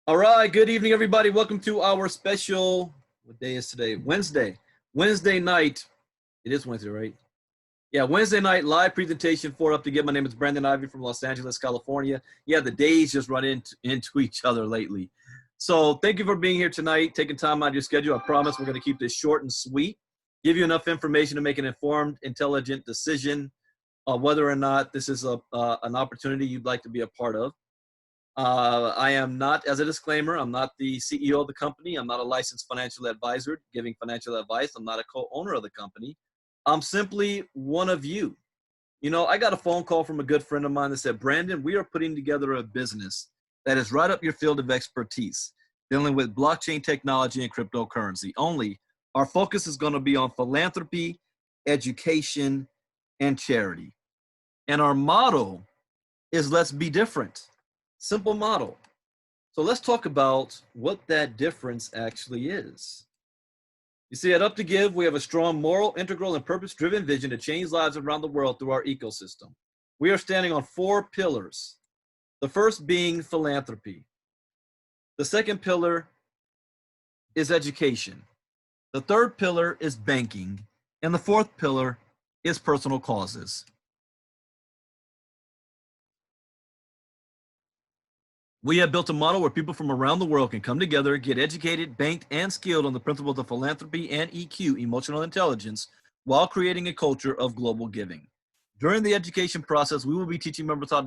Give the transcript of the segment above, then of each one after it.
All right, good evening, everybody. Welcome to our special, what day is today? Wednesday night. It is Wednesday, right? Yeah, Wednesday night live presentation for Up2Give. My name is Brandon Ivy from Los Angeles, California. Yeah, the days just run into each other lately. So thank you for being here tonight, taking time out of your schedule. I promise we're going to keep this short and sweet, give you enough information to make an informed, intelligent decision whether or not this is an opportunity you'd like to be a part of. I am not, as a disclaimer, I'm not the CEO of the company. I'm not a licensed financial advisor giving financial advice. I'm not a co-owner of the company. I'm simply one of you. You know, I got a phone call from a good friend of mine that said, Brandon, we are putting together a business that is right up your field of expertise, dealing with blockchain technology and cryptocurrency. Only our focus is going to be on philanthropy, education, and charity. And our motto is let's be different. Simple model. So let's talk about what that difference actually is. You see, at Up2Give, we have a strong moral, integral, and purpose-driven vision to change lives around the world through our ecosystem. We are standing on 4 pillars. The first being philanthropy. The second pillar is education. The third pillar is banking. And the fourth pillar is personal causes. We have built a model where people from around the world can come together, get educated, banked, and skilled on the principles of philanthropy and EQ, emotional intelligence, while creating a culture of global giving. During the education process, we will be teaching members how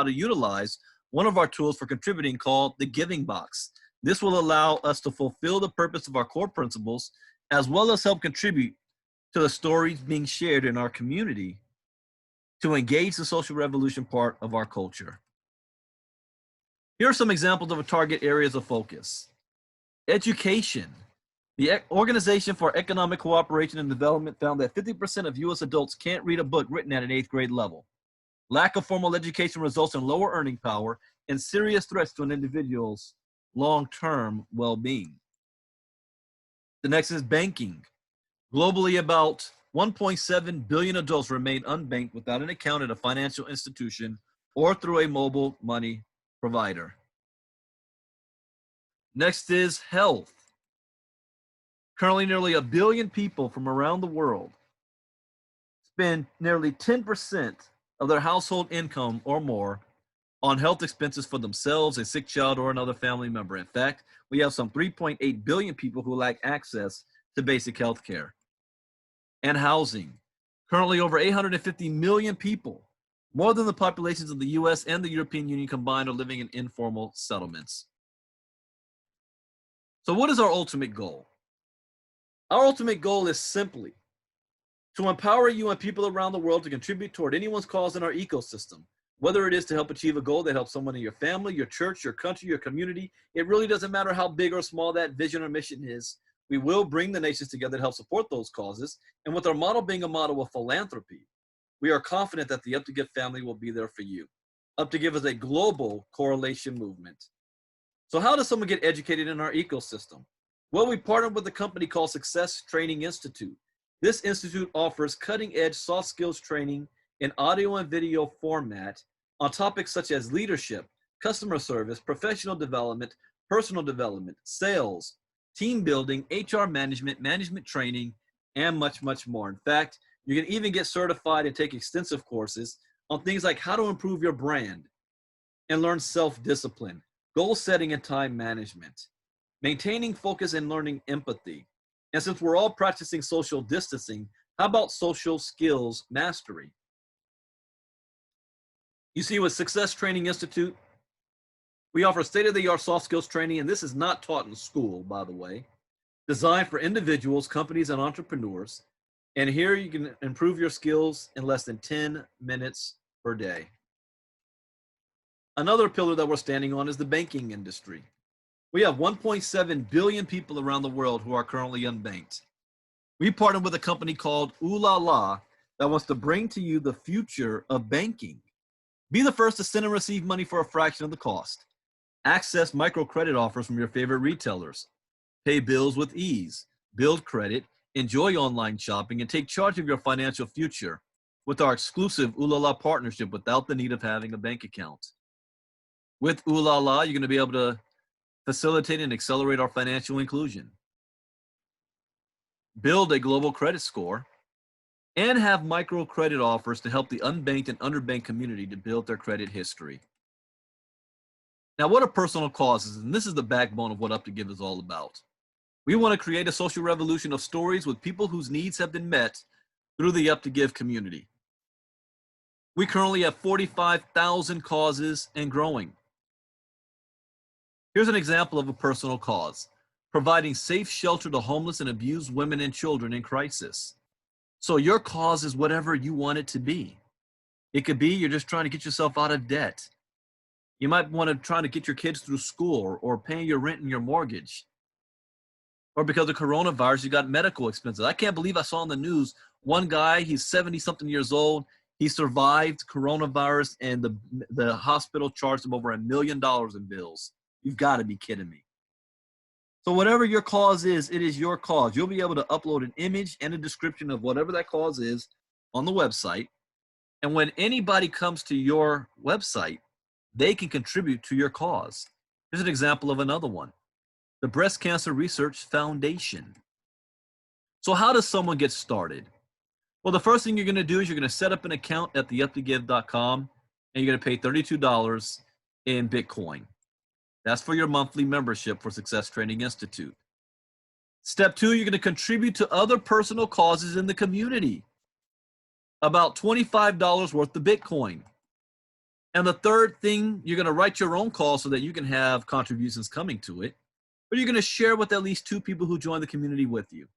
to utilize one of our tools for contributing called the Giving Box. This will allow us to fulfill the purpose of our core principles, as well as help contribute to the stories being shared in our community to engage the social revolution part of our culture. Here are some examples of target areas of focus. Education. The Organization for Economic Cooperation and Development found that 50% of U.S. adults can't read a book written at an 8th grade level. Lack of formal education results in lower earning power and serious threats to an individual's long-term well-being. The next is banking. Globally, about 1.7 billion adults remain unbanked without an account at a financial institution or through a mobile money provider. Next is health. Currently, nearly 1 billion people from around the world spend nearly 10% of their household income or more on health expenses for themselves, a sick child, or another family member. In fact, we have some 3.8 billion people who lack access to basic health care. And housing. Currently, over 850 million people, more than the populations of the US and the European Union combined, are living in informal settlements. So what is our ultimate goal? Our ultimate goal is simply to empower you and people around the world to contribute toward anyone's cause in our ecosystem, whether it is to help achieve a goal that helps someone in your family, your church, your country, your community. It really doesn't matter how big or small that vision or mission is. We will bring the nations together to help support those causes. And with our model being a model of philanthropy, we are confident that the Up2Give family will be there for you. Up2Give is a global correlation movement. So how does someone get educated in our ecosystem? Well, we partnered with a company called Success Training Institute. This institute offers cutting-edge soft skills training in audio and video format on topics such as leadership, customer service, professional development, personal development, sales, team building, HR management, management training, and much, much more. In fact, you can even get certified and take extensive courses on things like how to improve your brand and learn self-discipline, goal setting and time management, maintaining focus and learning empathy. And since we're all practicing social distancing, how about social skills mastery? You see, with Success Training Institute, we offer state-of-the-art soft skills training, and this is not taught in school, by the way, designed for individuals, companies, and entrepreneurs. And here you can improve your skills in less than 10 minutes per day. Another pillar that we're standing on is the banking industry. We have 1.7 billion people around the world who are currently unbanked. We partnered with a company called Ooh La La that wants to bring to you the future of banking. Be the first to send and receive money for a fraction of the cost. Access microcredit offers from your favorite retailers. Pay bills with ease. Build credit. Enjoy online shopping and take charge of your financial future with our exclusive Ooh La La partnership without the need of having a bank account. With Ooh La La, you're going to be able to facilitate and accelerate our financial inclusion, build a global credit score, and have microcredit offers to help the unbanked and underbanked community to build their credit history. Now, what are personal causes? And this is the backbone of what Up2Give is all about. We want to create a social revolution of stories with people whose needs have been met through the Up2Give community. We currently have 45,000 causes and growing. Here's an example of a personal cause: providing safe shelter to homeless and abused women and children in crisis. So your cause is whatever you want it to be. It could be you're just trying to get yourself out of debt. You might want to try to get your kids through school or paying your rent and your mortgage. Or because of coronavirus, you got medical expenses. I can't believe I saw on the news one guy, he's 70-something years old. He survived coronavirus and the hospital charged him over $1 million in bills. You've got to be kidding me. So whatever your cause is, it is your cause. You'll be able to upload an image and a description of whatever that cause is on the website. And when anybody comes to your website, they can contribute to your cause. Here's an example of another one: the Breast Cancer Research Foundation. So how does someone get started? Well, the first thing you're going to do is you're going to set up an account at the up2give.com, and you're going to pay $32 in Bitcoin. That's for your monthly membership for Success Training Institute. Step 2, you're going to contribute to other personal causes in the community, about $25 worth of Bitcoin. And the third thing, you're going to write your own call so that you can have contributions coming to it, but you're going to share with at least 2 people who join the community with you.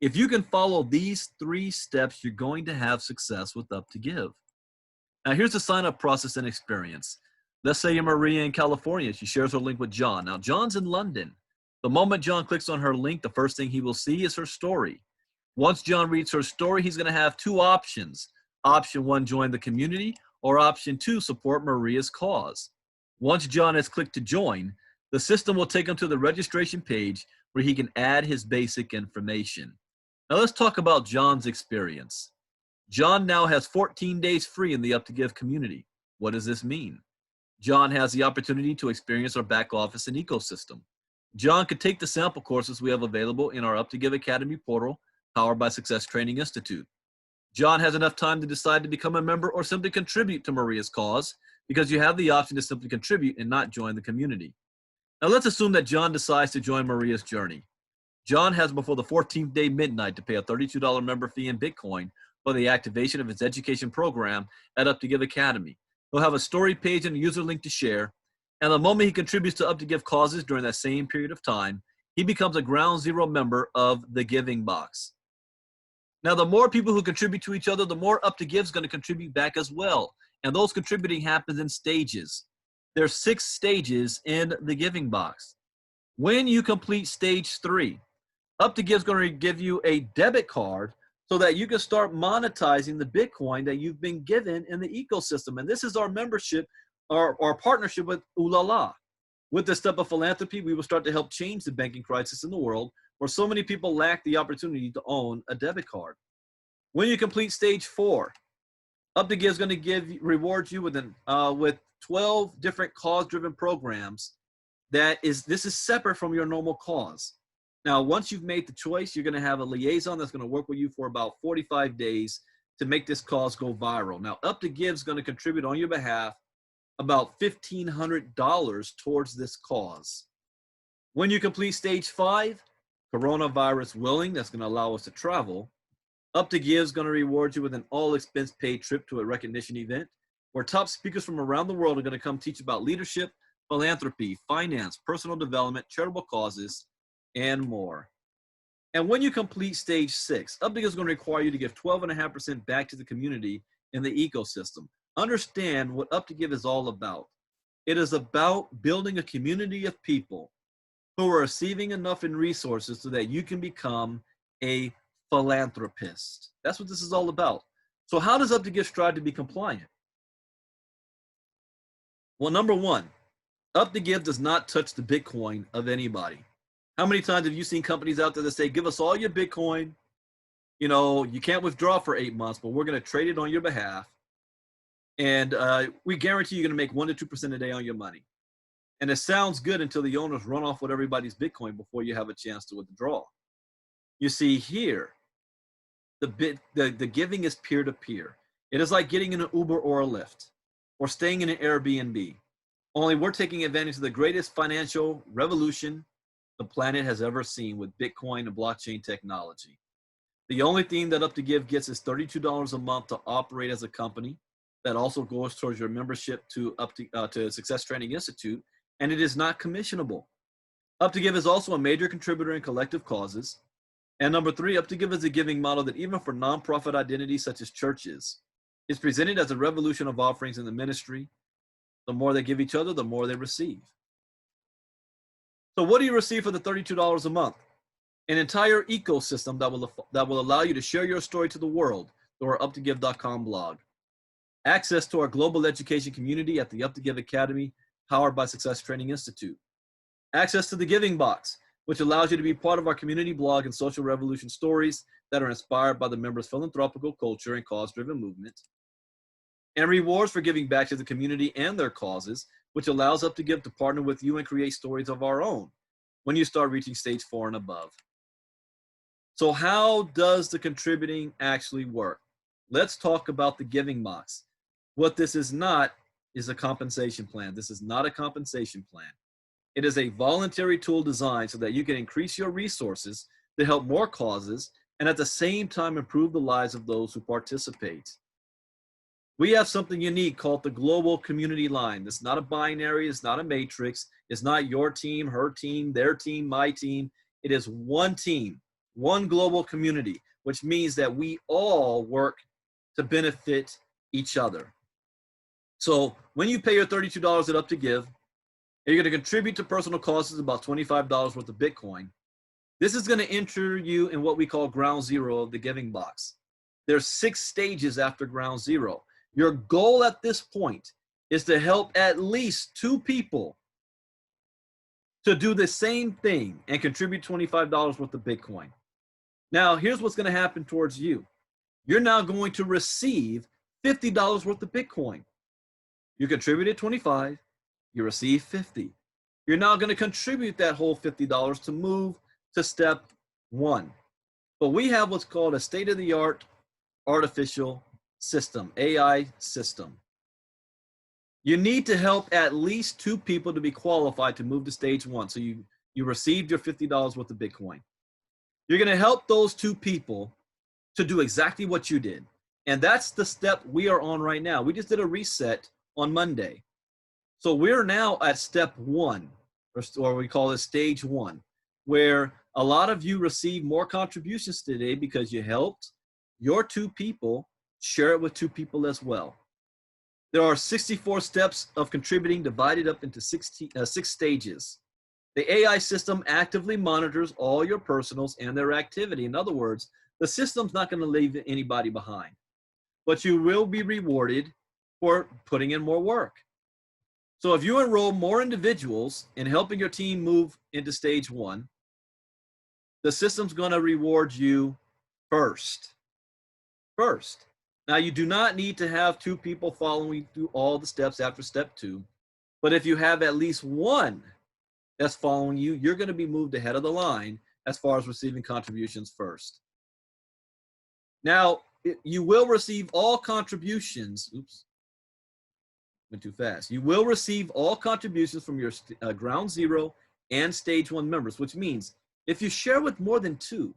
If you can follow these 3 steps, you're going to have success with Up2Give. Now, here's the sign-up process and experience. Let's say you're Maria in California. She shares her link with John. Now, John's in London. The moment John clicks on her link, the first thing he will see is her story. Once John reads her story, he's going to have 2 options. Option 1, join the community, or option 2, support Maria's cause. Once John has clicked to join, the system will take him to the registration page where he can add his basic information. Now let's talk about John's experience. John now has 14 days free in the Up2Give community. What does this mean? John has the opportunity to experience our back office and ecosystem. John could take the sample courses we have available in our Up2Give Academy portal, powered by Success Training Institute. John has enough time to decide to become a member or simply contribute to Maria's cause, because you have the option to simply contribute and not join the community. Now let's assume that John decides to join Maria's journey. John has before the 14th day midnight to pay a $32 member fee in Bitcoin for the activation of his education program at Up2Give Academy. He'll have a story page and a user link to share, and the moment he contributes to Up2Give causes during that same period of time, he becomes a ground zero member of the Giving Box. Now, the more people who contribute to each other, the more Up2Give is going to contribute back as well, and those contributing happens in stages. There's 6 stages in the Giving Box. When you complete stage 3, Up2Give is going to give you a debit card so that you can start monetizing the Bitcoin that you've been given in the ecosystem. And this is our membership, our partnership with Ulala. With this step of philanthropy, we will start to help change the banking crisis in the world, where so many people lack the opportunity to own a debit card. When you complete stage 4, Up2Give is going to reward you with 12 different cause-driven programs. This is separate from your normal cause. Now, once you've made the choice, you're going to have a liaison that's going to work with you for about 45 days to make this cause go viral. Now, Up2Give is going to contribute on your behalf about $1,500 towards this cause. When you complete stage 5, coronavirus willing, that's going to allow us to travel, Up2Give is going to reward you with an all-expense-paid trip to a recognition event where top speakers from around the world are going to come teach about leadership, philanthropy, finance, personal development, charitable causes, and more. And when you complete stage 6, Up2Give is going to require you to give 12.5% back to the community in the ecosystem. Understand what Up2Give is all about. It is about building a community of people who are receiving enough in resources so that you can become a philanthropist. That's what this is all about. So how does Up2Give strive to be compliant? Well, number 1, Up2Give does not touch the Bitcoin of anybody. How many times have you seen companies out there that say, give us all your Bitcoin, you can't withdraw for 8 months, but we're going to trade it on your behalf, and we guarantee you're going to make 1 to 2% a day on your money. And it sounds good until the owners run off with everybody's Bitcoin before you have a chance to withdraw. You see here, the giving is peer-to-peer. It is like getting in an Uber or a Lyft or staying in an Airbnb. Only we're taking advantage of the greatest financial revolution the planet has ever seen with Bitcoin and blockchain technology. The only thing that Up2Give gets is $32 a month to operate as a company. That also goes towards your membership to Success Training Institute, and it is not commissionable. Up2Give is also a major contributor in collective causes. And number 3, Up2Give is a giving model that even for nonprofit identities such as churches, is presented as a revolution of offerings in the ministry. The more they give each other, the more they receive. So what do you receive for the $32 a month? An entire ecosystem that will allow you to share your story to the world through our up2give.com blog. Access to our global education community at the Up2Give Academy, powered by Success Training Institute. Access to the Giving Box, which allows you to be part of our community blog and social revolution stories that are inspired by the members' philanthropical culture and cause-driven movement. And rewards for giving back to the community and their causes, which allows Up2Give to partner with you and create stories of our own when you start reaching stage 4 and above. So how does the contributing actually work? Let's talk about the Giving Box. What this is not is a compensation plan. This is not a compensation plan. It is a voluntary tool designed so that you can increase your resources to help more causes and at the same time improve the lives of those who participate. We have something unique called the Global Community Line. It's not a binary, it's not a matrix, it's not your team, her team, their team, my team. It is one team, one global community, which means that we all work to benefit each other. So when you pay your $32 at Up2Give, you're going to contribute to personal causes about $25 worth of Bitcoin. This is going to enter you in what we call ground zero of the Giving Box. There's 6 stages after ground zero. Your goal at this point is to help at least 2 people to do the same thing and contribute $25 worth of Bitcoin. Now, here's what's going to happen towards you. You're now going to receive $50 worth of Bitcoin. You contributed 25, you receive 50. You're now going to contribute that whole $50 to move to step 1. But we have what's called a state-of-the-art artificial system, AI system. You need to help at least 2 people to be qualified to move to stage 1. So you received your $50 worth of Bitcoin. You're going to help those 2 people to do exactly what you did. And that's the step we are on right now. We just did a reset on Monday. So we're now at step 1, or we call it stage 1, where a lot of you received more contributions today because you helped your 2 people share it with 2 people as well. There are 64 steps of contributing divided up into 6 stages. The AI system actively monitors all your personals and their activity. In other words, the system's not going to leave anybody behind, but you will be rewarded for putting in more work. So if you enroll more individuals in helping your team move into stage 1, the system's going to reward you first. Now, you do not need to have 2 people following through all the steps after step 2, but if you have at least 1 that's following you, you're going to be moved ahead of the line as far as receiving contributions first. Now, you will receive all contributions. Oops, went too fast. You will receive all contributions from your ground zero and stage 1 members, which means if you share with more than 2,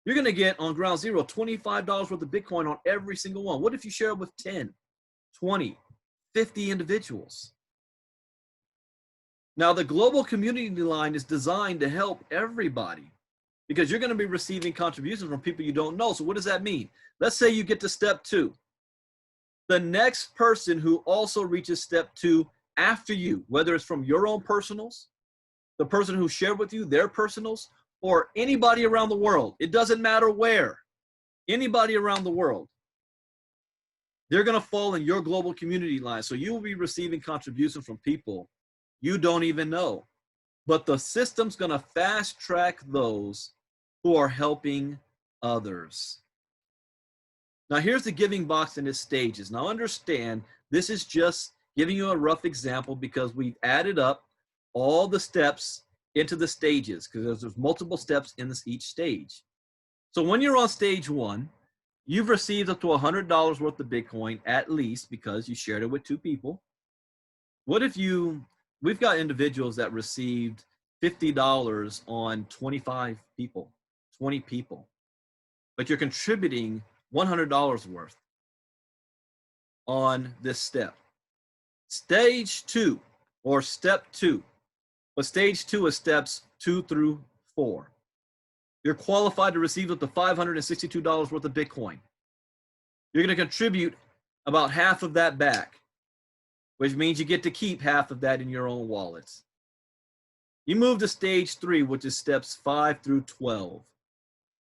you're going to get on ground zero $25 worth of Bitcoin on every single one. What if you share it with 10, 20, 50 individuals? Now, the global community line is designed to help everybody because you're going to be receiving contributions from people you don't know. So what does that mean? Let's say you get to step 2. The next person who also reaches step 2 after you, whether it's from your own personals, the person who shared with you their personals, or anybody around the world, it doesn't matter where, anybody around the world, they're going to fall in your global community line. So you will be receiving contributions from people you don't even know. But the system's going to fast track those who are helping others. Now, here's the Giving Box in its stages. Now, understand, this is just giving you a rough example because we've added up all the steps into the stages because there's multiple steps in each stage. So when you're on stage 1, you've received up to $100 worth of Bitcoin at least because you shared it with 2 people. What if we've got individuals that received $50 on 25 people, 20 people, but you're contributing $100 worth on this step. Stage 2 or step 2, but stage 2 is steps 2 through 4. You're qualified to receive up to $562 worth of Bitcoin. You're going to contribute about half of that back, which means you get to keep half of that in your own wallets. You move to stage 3, which is steps 5 through 12.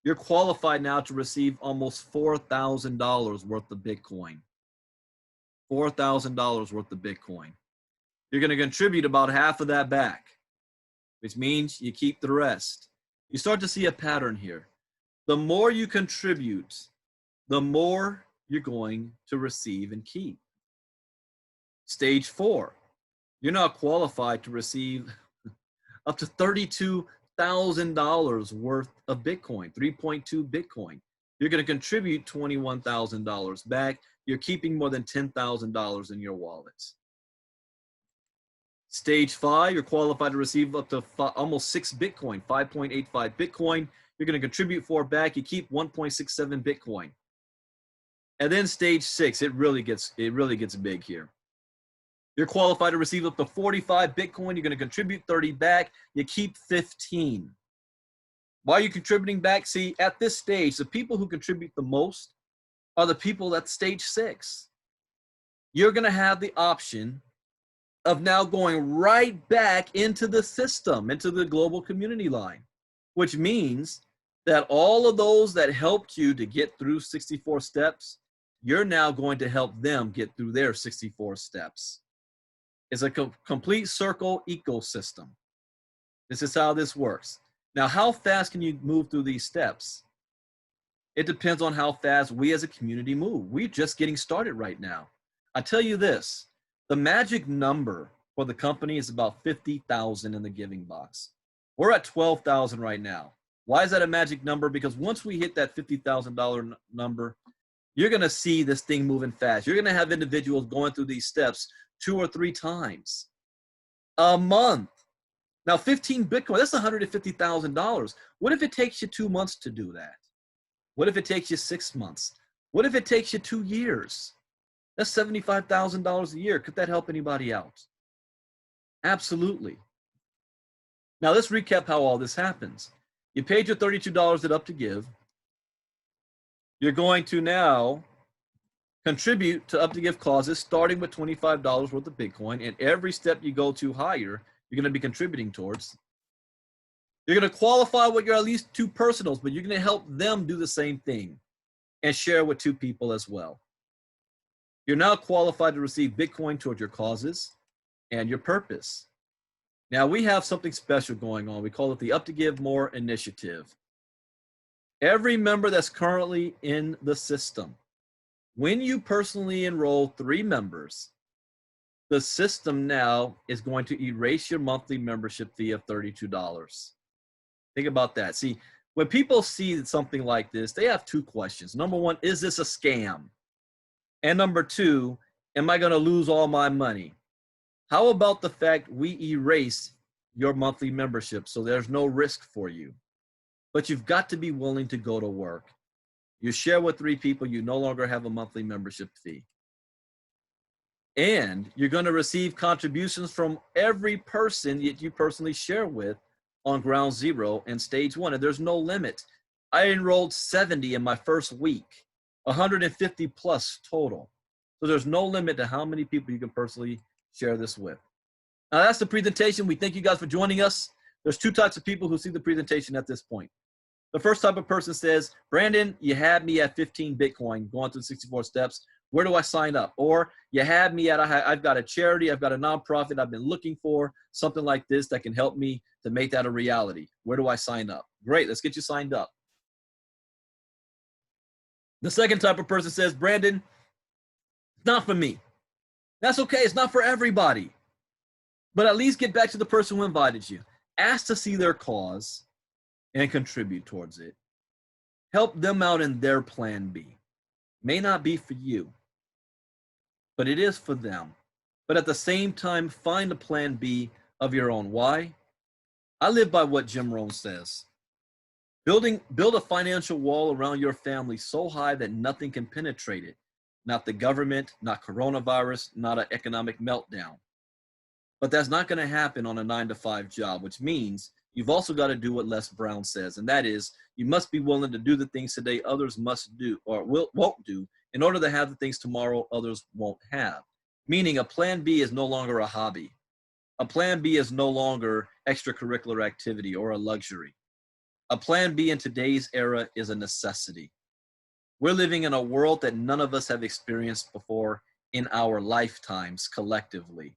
You're qualified now to receive almost $4,000 worth of Bitcoin. $4,000 worth of Bitcoin. You're going to contribute about half of that back, which means you keep the rest. You start to see a pattern here. The more you contribute, the more you're going to receive and keep. Stage 4, you're now qualified to receive up to $32,000 worth of Bitcoin, 3.2 Bitcoin. You're going to contribute $21,000 back. You're keeping more than $10,000 in your wallets. Stage 5, you're qualified to receive up to almost 6 Bitcoin, 5.85 Bitcoin. You're going to contribute 4 back. You keep 1.67 Bitcoin. And then stage 6, it really gets big here. You're qualified to receive up to 45 Bitcoin. You're going to contribute 30 back. You keep 15. Why are you contributing back? See, at this stage, the people who contribute the most are the people at stage 6. You're going to have the option of now going right back into the system, into the global community line, which means that all of those that helped you to get through 64 steps, you're now going to help them get through their 64 steps. It's a complete circle ecosystem. This is how this works. Now, how fast can you move through these steps? It depends on how fast we as a community move. We're just getting started right now. I tell you this, the magic number for the company is about 50,000 in the giving box. We're at 12,000 right now. Why is that a magic number? Because once we hit that $50,000 number, you're going to see this thing moving fast. You're going to have individuals going through these steps 2 or 3 times a month. Now, 15 Bitcoin, that's $150,000. What if it takes you 2 months to do that? What if it takes you 6 months? What if it takes you 2 years? That's $75,000 a year. Could that help anybody out? Absolutely. Now, let's recap how all this happens. You paid your $32 at Up2Give. You're going to now contribute to Up2Give causes, starting with $25 worth of Bitcoin. And every step you go to higher, you're going to be contributing towards. You're going to qualify with your at least 2 personals, but you're going to help them do the same thing and share with 2 people as well. You're now qualified to receive Bitcoin towards your causes and your purpose. Now, we have something special going on. We call it the Up2Give More Initiative. Every member that's currently in the system, when you personally enroll 3 members, the system now is going to erase your monthly membership fee of $32. Think about that. See, when people see something like this, they have 2 questions. Number 1, is this a scam? And number 2, am I going to lose all my money? How about the fact we erase your monthly membership so there's no risk for you? But you've got to be willing to go to work. You share with 3 people, you no longer have a monthly membership fee. And you're going to receive contributions from every person that you personally share with on ground 0 and stage 1. And there's no limit. I enrolled 70 in my first week, 150 plus total. So there's no limit to how many people you can personally share this with. Now that's the presentation. We thank you guys for joining us. There's 2 types of people who see the presentation at this point. The first type of person says, Brandon, you had me at 15 Bitcoin going through 64 steps. Where do I sign up? Or you had me at, I've got a charity, I've got a nonprofit I've been looking for, something like this that can help me to make that a reality. Where do I sign up? Great, let's get you signed up. The second type of person says, Brandon, it's not for me. That's okay. It's not for everybody. But at least get back to the person who invited you. Ask to see their cause and contribute towards it. Help them out in their plan B. May not be for you, but it is for them. But at the same time, find a plan B of your own. Why? I live by what Jim Rohn says. Build a financial wall around your family so high that nothing can penetrate it. Not the government, not coronavirus, not an economic meltdown. But that's not going to happen on a 9-to-5 job, which means you've also got to do what Les Brown says, and that is you must be willing to do the things today others must do or won't do in order to have the things tomorrow others won't have. Meaning a plan B is no longer a hobby. A plan B is no longer extracurricular activity or a luxury. A plan B in today's era is a necessity. We're living in a world that none of us have experienced before in our lifetimes collectively.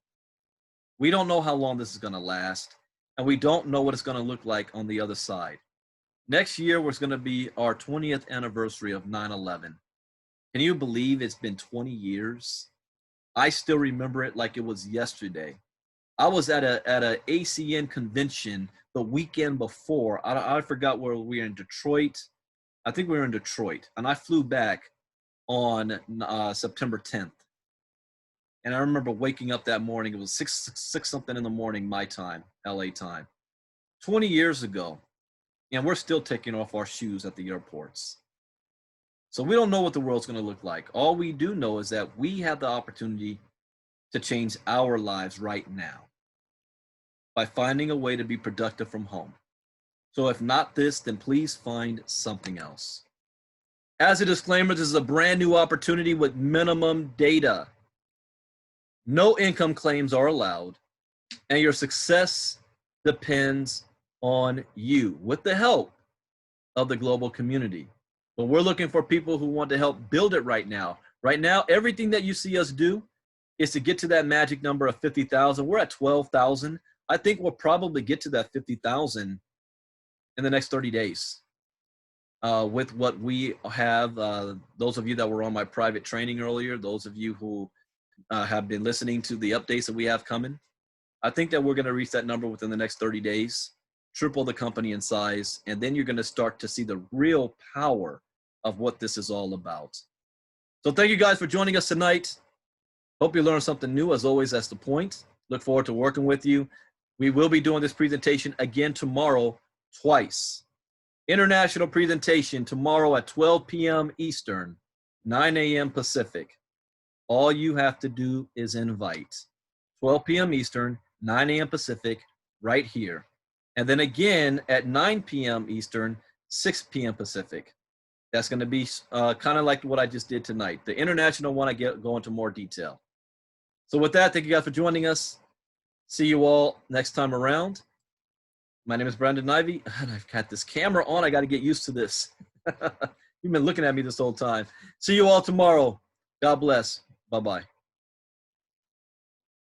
We don't know how long this is going to last, and we don't know what it's going to look like on the other side. Next year was going to be our 20th anniversary of 9/11. Can you believe it's been 20 years? I still remember it like it was yesterday. I was at a ACN convention the weekend before. I forgot where we were in Detroit. I think we were in Detroit, and I flew back on September 10th. And I remember waking up that morning. It was six something in the morning, my time, LA time, 20 years ago. And we're still taking off our shoes at the airports. So we don't know what the world's going to look like. All we do know is that we have the opportunity to change our lives right now by finding a way to be productive from home. So if not this, then please find something else. As a disclaimer, this is a brand new opportunity with minimum data. No income claims are allowed, and your success depends on you with the help of the global community. But we're looking for people who want to help build it right now. Right now, everything that you see us do is to get to that magic number of 50,000. We're at 12,000. I think we'll probably get to that 50,000 in the next 30 days. With what we have, those of you that were on my private training earlier, those of you who have been listening to the updates that we have coming, I think that we're going to reach that number within the next 30 days, triple the company in size, and then you're going to start to see the real power of what this is all about. So thank you guys for joining us tonight. Hope you learned something new. As always, that's the point. Look forward to working with you. We will be doing this presentation again tomorrow, twice. International presentation tomorrow at 12 p.m. Eastern, 9 a.m. Pacific. All you have to do is invite. 12 p.m. Eastern, 9 a.m. Pacific, right here. And then again at 9 p.m. Eastern, 6 p.m. Pacific. That's going to be kind of like what I just did tonight. The international one, I go into more detail. So with that, thank you guys for joining us. See you all next time around. My name is Brandon Ivey, and I've got this camera on. I got to get used to this. You've been looking at me this whole time. See you all tomorrow. God bless. Bye-bye.